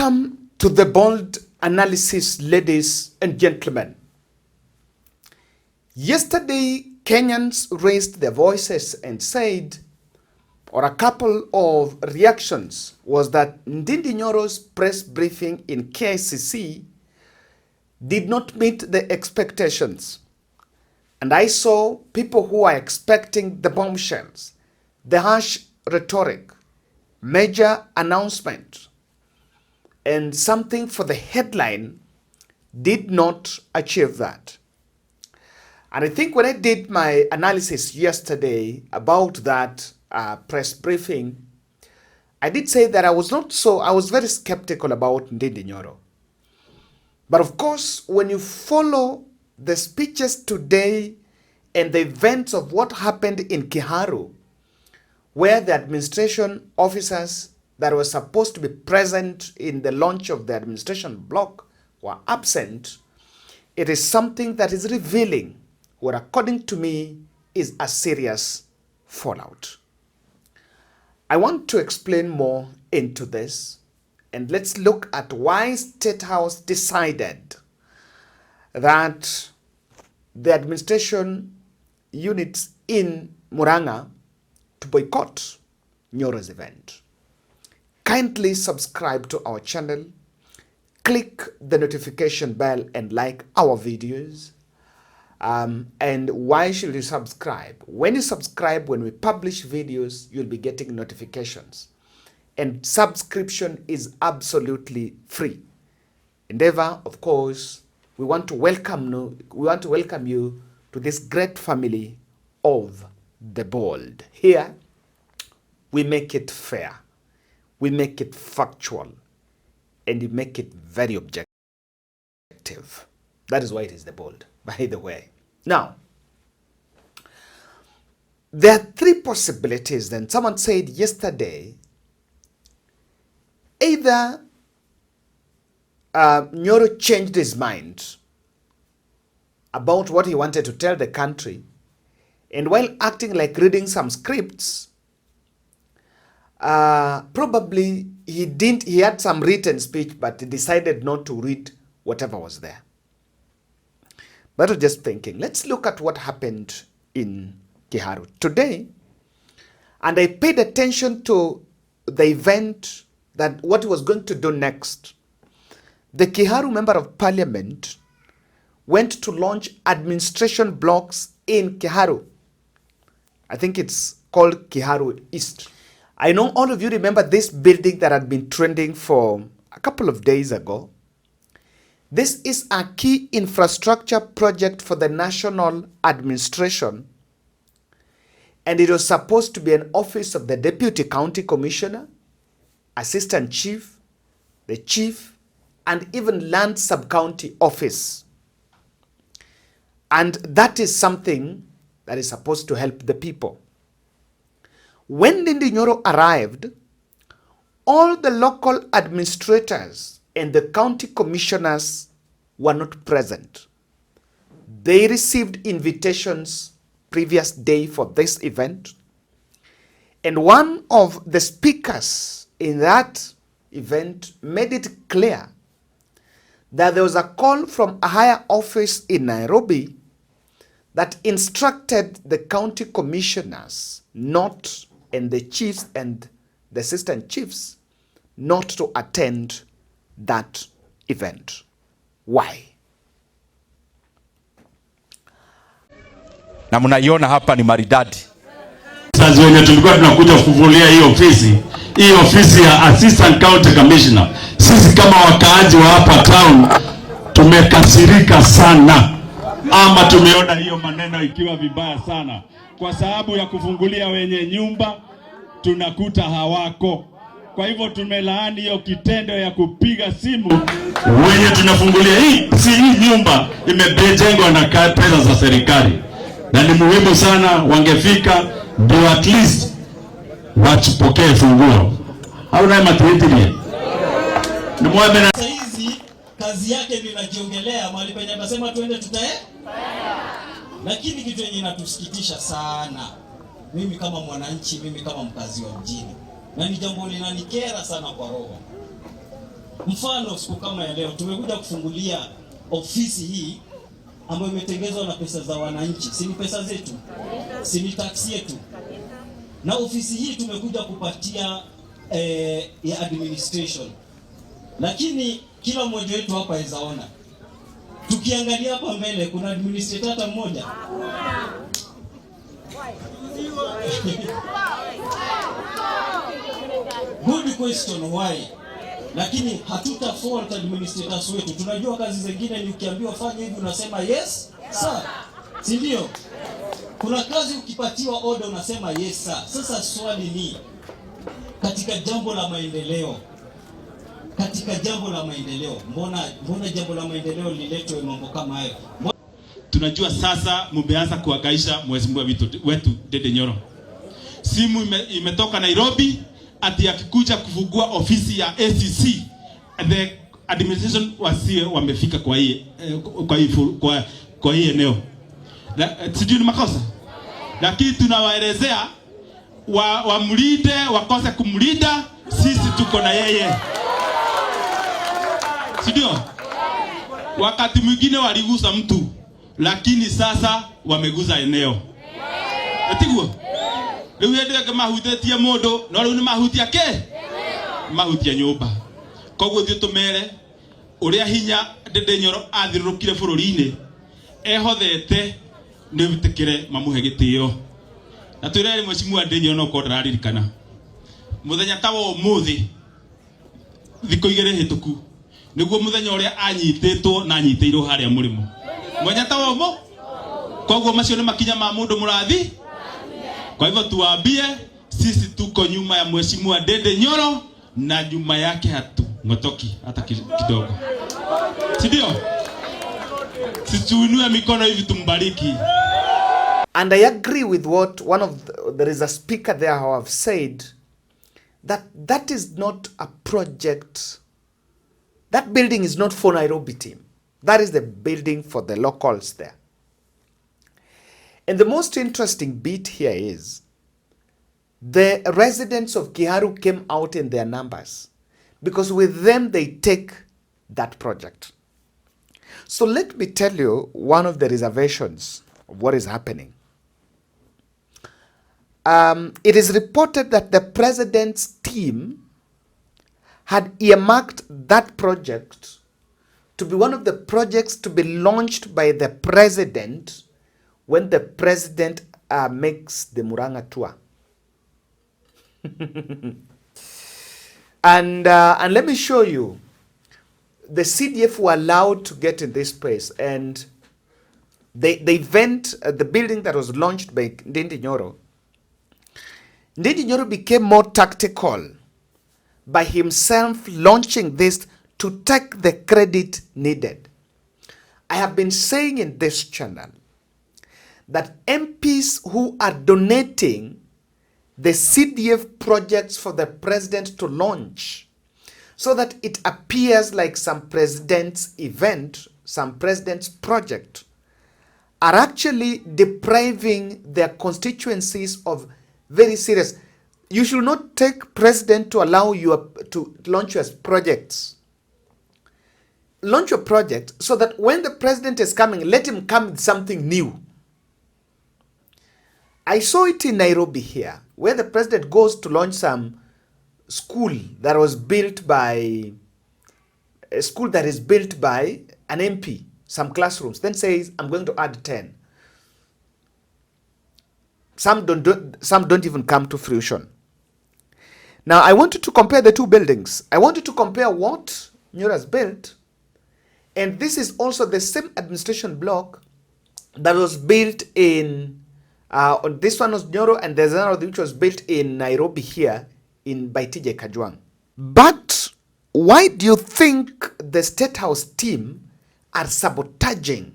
Welcome to the bold analysis, ladies and gentlemen. Yesterday, Kenyans raised their voices and said, or a couple of reactions was that Ndindi Nyoro's press briefing in KICC did not meet the expectations. And I saw people who are expecting the bombshells, the harsh rhetoric, major announcement, and something for the headline did not achieve that. And I think when I did my analysis yesterday about that press briefing, I did say that I was very skeptical about Ndindi Nyoro. But of course, when you follow the speeches today and the events of what happened in Kiharu, where the administration officers that were supposed to be present in the launch of the administration block were absent, it is something that is revealing what, according to me, is a serious fallout. I want to explain more into this, and let's look at why State House decided that the administration units in Muran'ga to boycott Nyoro's event. Kindly subscribe to our channel, click the notification bell and like our videos. And why should you subscribe? When you subscribe, when we publish videos, you'll be getting notifications. And subscription is absolutely free. Endeavor, of course, we want to welcome you to this great family of the bold. Here, we make it fair. We make it factual, and we make it very objective. That is why it is the bold, by the way. Now, there are three possibilities. Then someone said yesterday, either Nyoro changed his mind about what he wanted to tell the country, and while acting like reading some scripts, probably he had some written speech, but he decided not to read whatever was there. But I was just thinking, let's look at what happened in Kiharu today. And I paid attention to the event, that what he was going to do next. The Kiharu member of parliament went to launch administration blocks in Kiharu. I think it's called Kiharu East. I know all of you remember this building that had been trending for a couple of days ago. This is a key infrastructure project for the national administration, and it was supposed to be an office of the deputy county commissioner, assistant chief, the chief, and even land sub-county office. And that is something that is supposed to help the people. When Ndindi Nyoro arrived, all the local administrators and the county commissioners were not present. They received invitations previous day for this event. And one of the speakers in that event made it clear that there was a call from a higher office in Nairobi that instructed the county commissioners not, and the chiefs and the assistant chiefs, not to attend that event. Why? Na mnaiona hapa ni maridadi. Sasa wenye tulikuwa tunakuja kuvulia hii ofisi ya assistant county commissioner. Sisi kama wakaaji wa hapa town tumekasirika sana, ama tumeona hiyo maneno ikiwa vibaya sana, kwa sababu ya kufungulia wenye nyumba tunakuta hawako. Kwa hivyo tumelaani hiyo kitendo ya kupiga simu wenye tunafungulia. Hii nyumba imejengwa na pesa za serikali, na ni muhimu sana wangefika ndio at least wachipokee funguo. Au na matreatilie ni muamena. Saizi kazi yake ninajiongelea mahali penye anasema tuende lakini kitu yenye inatusikitisha sana, mimi kama mwananchi, mimi kama mkazi wa mjini, na ni jambo linanikera sana kwa roho. Mfano siku kama ya leo tumekuja kufungulia ofisi hii ambayo imetengezwa na pesa za wananchi. Si ni pesa zetu? Si ni tax yetu? Na ofisi hii tumekuja kupatia ya administration. Lakini kila mmoja wetu hapa awezaona. Tukiangalia hapa mbele kuna administrator hata mmoja. Good question, why? Lakini hatuta fault administrators wetu. Tunajua kazi zingine ni ukiambiwa fanya hivi unasema yes sir. Si ndio? Kuna kazi ukipatiwa order unasema yes sir. Sasa swali ni katika jambo la maendeleo. Mbona jambo la maendeleo liletwe mambo kama hayo? Tunajua sasa mmeanza kuhangaisha mheshimiwa wetu Dede Nyoro. Simu imetoka Nairobi ati akikuja kufungua ofisi ya ACC, the administration wamefika kwa hii eneo. Sijui ni makosa. Lakini tunawaelezea wamlinde, wakose kumlinda, sisi tuko na yeye. Sio? Wakati mwingine waligusa mtu, lakini sasa wameguza eneo. Atiguo? Leo ndio kama hutetia modo, no leo ni mahutia ke? Mahutia nyumba. Koguo thio tumere uria hinya Dede Nyoro athirukire bururi-ini ehothete ni bitikire mamuhe gitio. Na twirere mheshimiwa Dede Nyoro no ko ndararirikana. Muthenya tawo muthi thiko igere hituku niguo muthenya uria anyititwo na anyiteirwo haria murimo. Mwenya tawo mo? Koguo macio ni makinya ma mundu murathi. Kwa hivyo tuwaambie sisi tuko nyuma ya mheshimiwa Dede Nyoro na nyuma yake hatu ngotoki hata kidogo. Sidio? Situinue mikono hivi tumbariki. And I agree with what there is a speaker there who have said that is not a project. That building is not for Nairobi team. That is the building for the locals there. And the most interesting bit here is the residents of Kiharu came out in their numbers because with them they take that project. So let me tell you one of the reservations of what is happening. It is reported that the president's team had earmarked that project to be one of the projects to be launched by the president when the president makes the Muran'ga tour. And let me show you, the CDF were allowed to get in this place, and the event, the building that was launched by Ndindi Nyoro, Ndindi Nyoro became more tactical by himself launching this to take the credit needed. I have been saying in this channel that MPs who are donating the CDF projects for the president to launch so that it appears like some president's event, some president's project, are actually depriving their constituencies of very serious. You should not take president to allow you to launch your projects. Launch your project so that when the president is coming, let him come with something new. I saw it in Nairobi here, where the president goes to launch some school that was built by, a school that is built by an MP, some classrooms, then says, I'm going to add 10. Some don't even come to fruition. Now, I wanted to compare the two buildings. I wanted to compare what Nyoro has built, and this is also the same administration block that was built in, this one was Nyoro, and there's another which was built in Nairobi here, by TJ Kajwang. But why do you think the State House team are sabotaging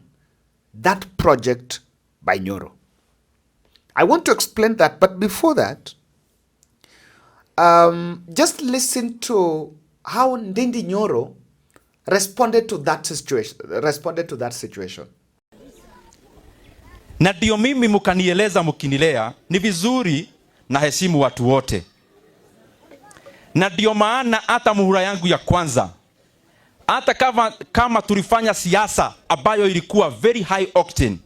that project by Nyoro? I want to explain that, but before that, just listen to how Ndindi Nyoro responded to that situation. Na ndio mimi mkanieleza mkinilea ni vizuri na heshimu watu wote. Na ndio maana hata muhula yangu ya kwanza hata kama tulifanya siasa ambayo ilikuwa very high octane,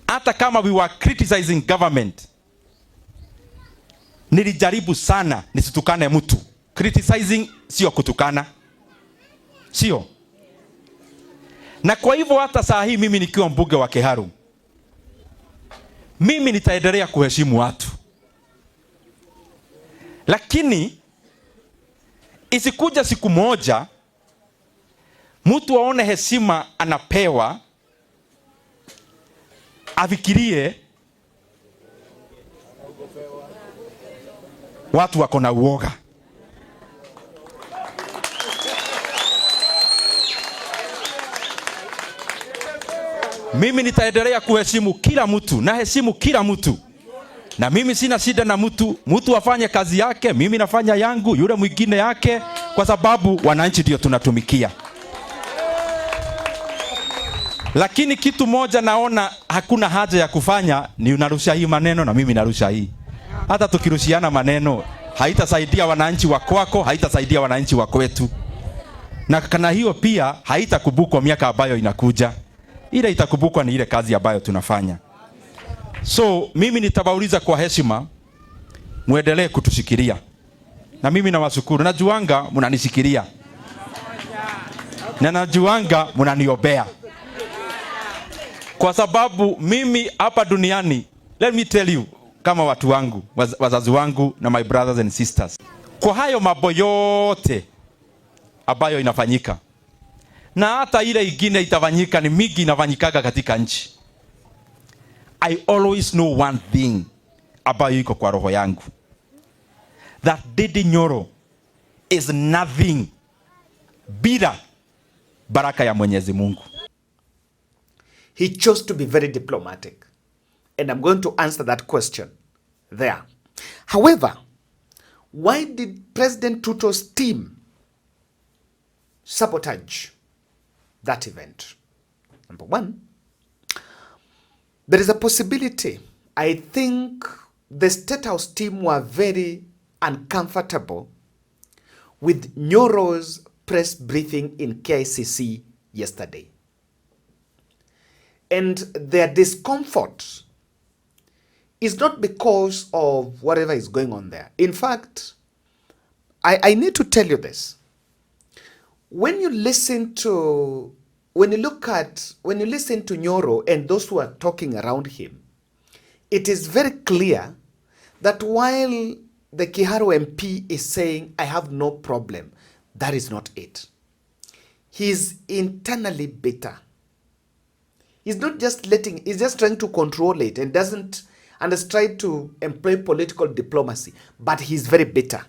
hata kama we were criticizing government, nilijaribu sana nisitukane mtu. Criticizing sio kutukana, sio. Na kwa hivyo hata saa hii mimi nikiwa mbunge wa Kiharu, mimi nitaendelea kuheshimu watu, lakini isikuja siku moja mtu aone heshima anapewa afikirie watu wako na uoga. Mimi nitaendelea kuheshimu kila mtu, na heshimu kila mtu, na mimi sina shida na mtu afanye kazi yake, mimi nafanya yangu, yule mwingine yake, kwa sababu wananchi ndio tunatumikia. Lakini kitu moja naona hakuna haja ya kufanya ni unarusha hii maneno na mimi narusha hii. Hata tukirushiana maneno haitasaidia wananchi wa kwako, haitasaidia wananchi wa kwetu, na kana hiyo pia haitakumbukwa miaka ambayo inakuja. Ile itakumbukwa ni ile kazi ambayo tunafanya. So mimi nitabauliza kwa heshima, muendelee kutushikilia, na mimi nawashukuru. Najuanga mnanishikilia na najuanga mnaniobea, kwa sababu mimi hapa duniani, let me tell you, kama watu wangu, wazazi wangu na my brothers and sisters, kwa hayo mambo yote ambayo inafanyika, na hata ile ingine itafanyika, ni mingi inafanyikaga katika nchi, I always know one thing ambayo iko kwa roho yangu, that Ndindi Nyoro is nothing bila baraka ya Mwenyezi Mungu. He chose to be very diplomatic, and I'm going to answer that question there. However, why did President Ruto's team sabotage that event? Number one, there is a possibility. I think the State House team were very uncomfortable with Nyoro's press briefing in KICC yesterday. And their discomfort is not because of whatever is going on there. In fact, I need to tell you this. When you listen to Nyoro and those who are talking around him, it is very clear that while the Kiharu MP is saying, I have no problem, that is not it. He is internally bitter. He's not just he's just trying to control it and has tried to employ political diplomacy, but he's very bitter.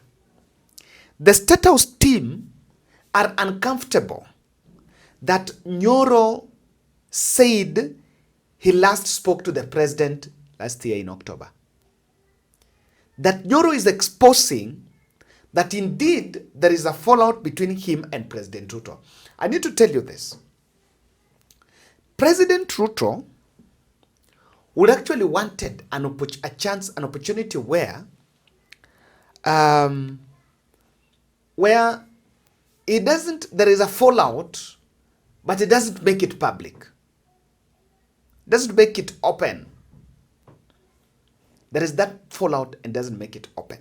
The State House team are uncomfortable that Nyoro said he last spoke to the president last year in October. That Nyoro is exposing that indeed there is a fallout between him and President Ruto. I need to tell you this. President Ruto would actually wanted an opportunity where there is a fallout, but it doesn't make it public. Doesn't make it open. There is that fallout and doesn't make it open.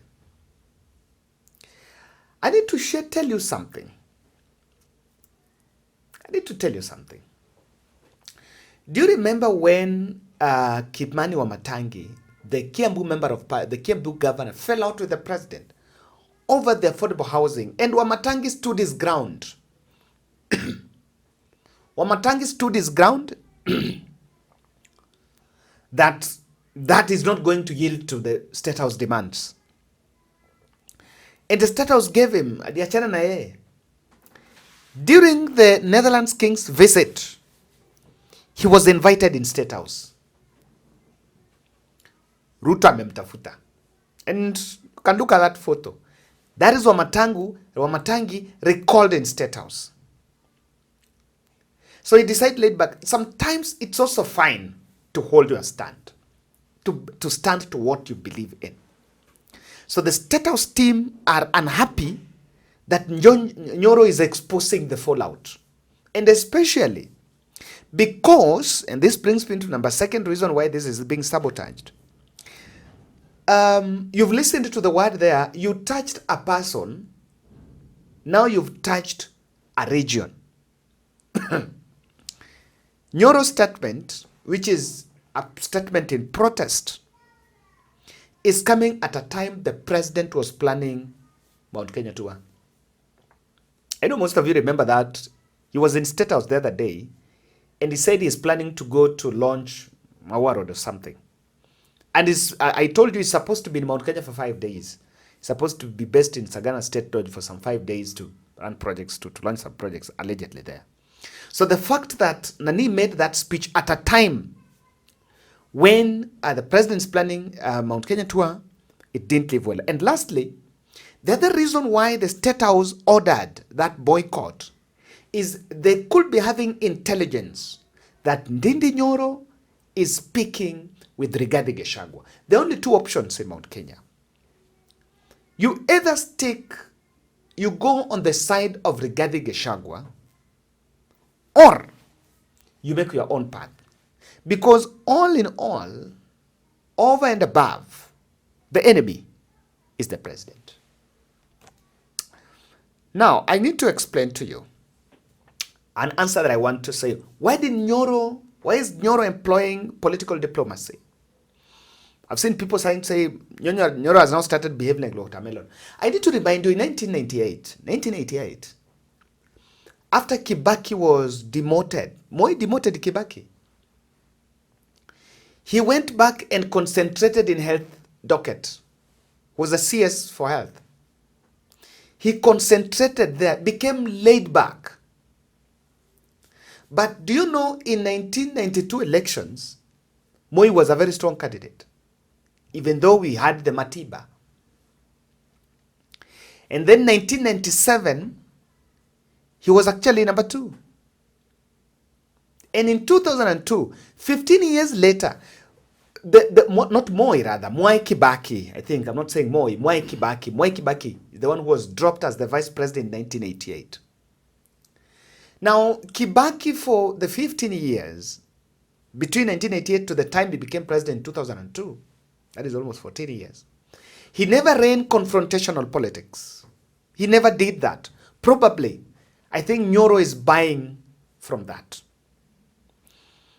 I need to tell you something. Do you remember when Kimani Wamatangi, the Kiambu governor, fell out with the president over the affordable housing, and Wamatangi stood his ground? Wamatangi stood his ground that is not going to yield to the State House demands. And the State House gave him adiachana na yeye. During the Netherlands King's visit, he was invited in State House. Ruto amemtafuta. And you can look at that photo. That is Wamatangi recalled in State House. So he decided laid back. Sometimes it's also fine to hold your stand. To stand to what you believe in. So the State House team are unhappy that Nyoro is exposing the fallout. And especially because, and this brings me to second reason why this is being sabotaged. You've listened to the word there, you touched a person, now you've touched a region. Nyoro's statement, which is a statement in protest, is coming at a time the president was planning Mount Kenya tour. I know most of you remember that. He was in State House the other day, and he said he's planning to go to launch Mawar or something. And I told you he's supposed to be in Mount Kenya for 5 days. He's supposed to be based in Sagana State Lodge for some 5 days to run projects, to launch some projects allegedly there. So the fact that Nani made that speech at a time when the president's planning Mount Kenya tour, it didn't live well. And lastly, the other reason why the State House ordered that boycott is they could be having intelligence that Ndindi Nyoro is speaking with Rigathi Gachagua. There are only two options in Mount Kenya. You either you go on the side of Rigathi Gachagua, or you make your own path. Because all in all, over and above, the enemy is the president. Now, I need to explain to you an answer that I want to say. Why is Nyoro employing political diplomacy? I've seen people saying, Nyoro has now started behaving like watermelon. I need to remind you, in 1988, after Kibaki was demoted, Moi demoted Kibaki. He went back and concentrated in health docket. Was a CS for health. He concentrated there, became laid back. But do you know, in 1992 elections, Moi was a very strong candidate, even though we had the Matiba. And then 1997, he was actually number 2. And in 2002, 15 years later, not Moi rather, Mwai Kibaki, I think, I'm not saying Moi, Mwai Kibaki, the one who was dropped as the vice president in 1988. Now, Kibaki, for the 15 years, between 1988 to the time he became president in 2002, that is almost 14 years, he never ran confrontational politics. He never did that. Probably, I think Nyoro is buying from that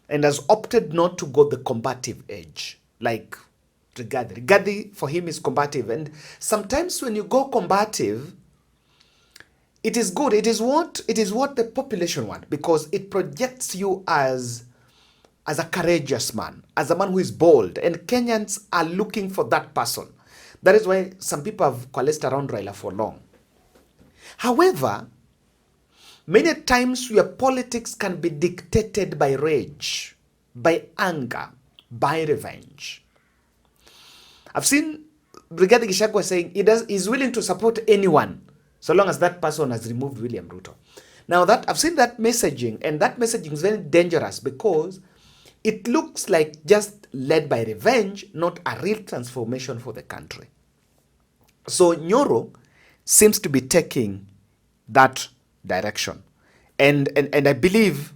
and has opted not to go the combative edge like Rigathi. Rigathi, for him, is combative. And sometimes when you go combative, it is good. It is what the population want, because it projects you as a courageous man, as a man who is bold. And Kenyans are looking for that person. That is why some people have coalesced around Raila for long. However, many times your politics can be dictated by rage, by anger, by revenge. I've seen Rigathi Gachagua saying he's willing to support anyone so long as that person has removed William Ruto. Now, I've seen that messaging, and that messaging is very dangerous because it looks like just led by revenge, not a real transformation for the country. So Nyoro seems to be taking that direction. And I believe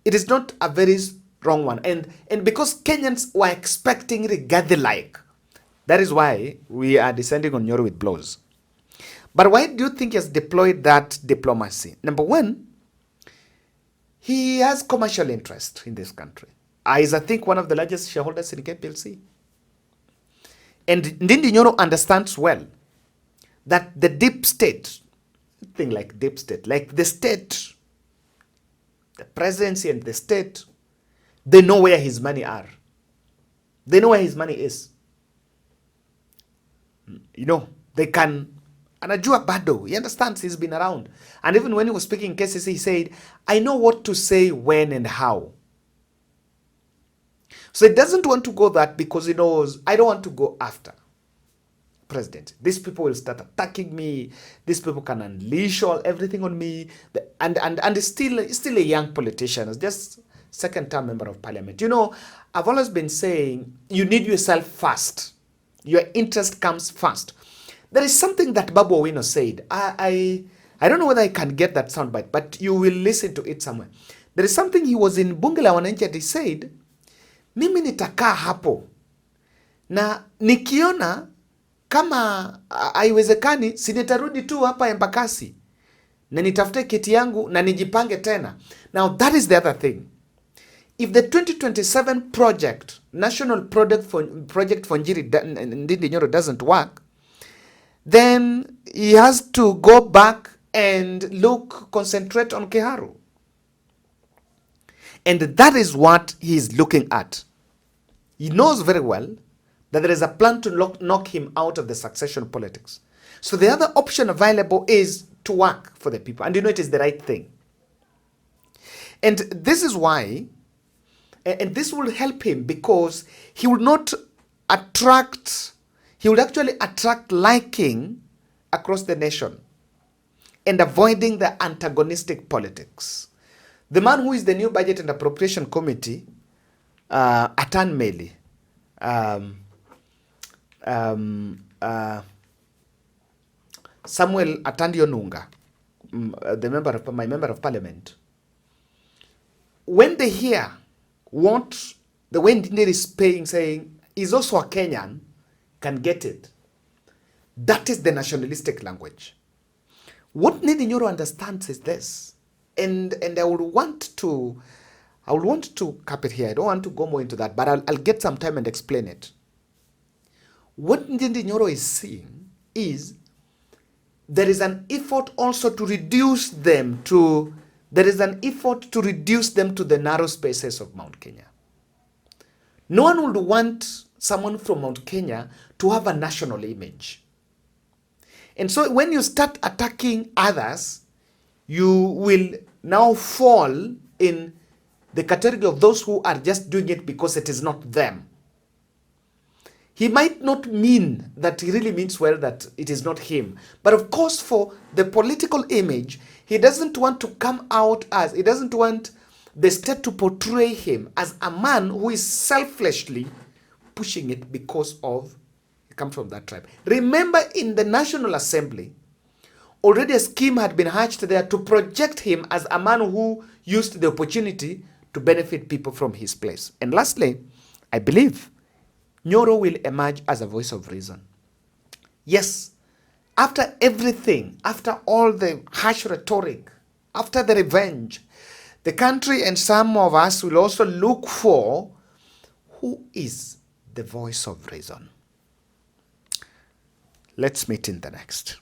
it is not a very wrong one. And because Kenyans were expecting Rigathi-like, that is why we are descending on Nyoro with blows. But why do you think he has deployed that diplomacy? Number one, he has commercial interest in this country. Is, I think, one of the largest shareholders in KPLC. And Ndindi Nyoro understands well that the deep state, thing like deep state, like the state, the presidency and the state, they know where his money are. They know where his money is. You know, they can, anajua bado, he understands, he's been around. And even when he was speaking in KCC, he said, I know what to say, when and how. So he doesn't want to go that because he knows, I don't want to go after president. These people will start attacking me. These people can unleash everything on me. And he's still a young politician. He's just second-term member of parliament. You know, I've always been saying, you need yourself first. Your interest comes first. There is something that Babu Owino said. I don't know whether I can get that soundbite, but you will listen to it somewhere. There is something he was in Bunge la Wananchi and he said, mimi nitakaa hapo na nikiona kama haiwezekani, si nitarudi tu hapa Embakasi na nitafute kiti yangu na nijipange tena. Now that is the other thing. If the 2027 project, national project for Ndindi Nyoro doesn't work, then he has to go back and concentrate on Kiharu. And that is what he is looking at. He knows very well that there is a plan to knock him out of the succession politics. So the other option available is to work for the people. And you know it is the right thing. And this is why, and this will help him because he will not attract, he would actually attract liking across the nation and avoiding the antagonistic politics. The man who is the new Budget and Appropriation Committee, Atan Meli, Samuel Atandio Nunga, my member of parliament, when they hear what the way Ndindi is saying, is also a Kenyan, can get it. That is the nationalistic language. What Ndindi Nyoro understands is this, and I would want to cap it here. I don't want to go more into that, but I'll get some time and explain it. What Ndindi Nyoro is seeing is there is an effort also to reduce them to the narrow spaces of Mount Kenya. No one would want someone from Mount Kenya to have a national image. And so when you start attacking others, you will now fall in the category of those who are just doing it because it is not them. He might not mean that he really means well that it is not him. But of course, for the political image, he doesn't want to come out as, he doesn't want the state to portray him as a man who is selfishly pushing it because of, he comes from that tribe. Remember, in the National Assembly, already a scheme had been hatched there to project him as a man who used the opportunity to benefit people from his place. And lastly, I believe Nyoro will emerge as a voice of reason. Yes, after everything, after all the harsh rhetoric, after the revenge, the country and some of us will also look for who is the voice of reason. Let's meet in the next.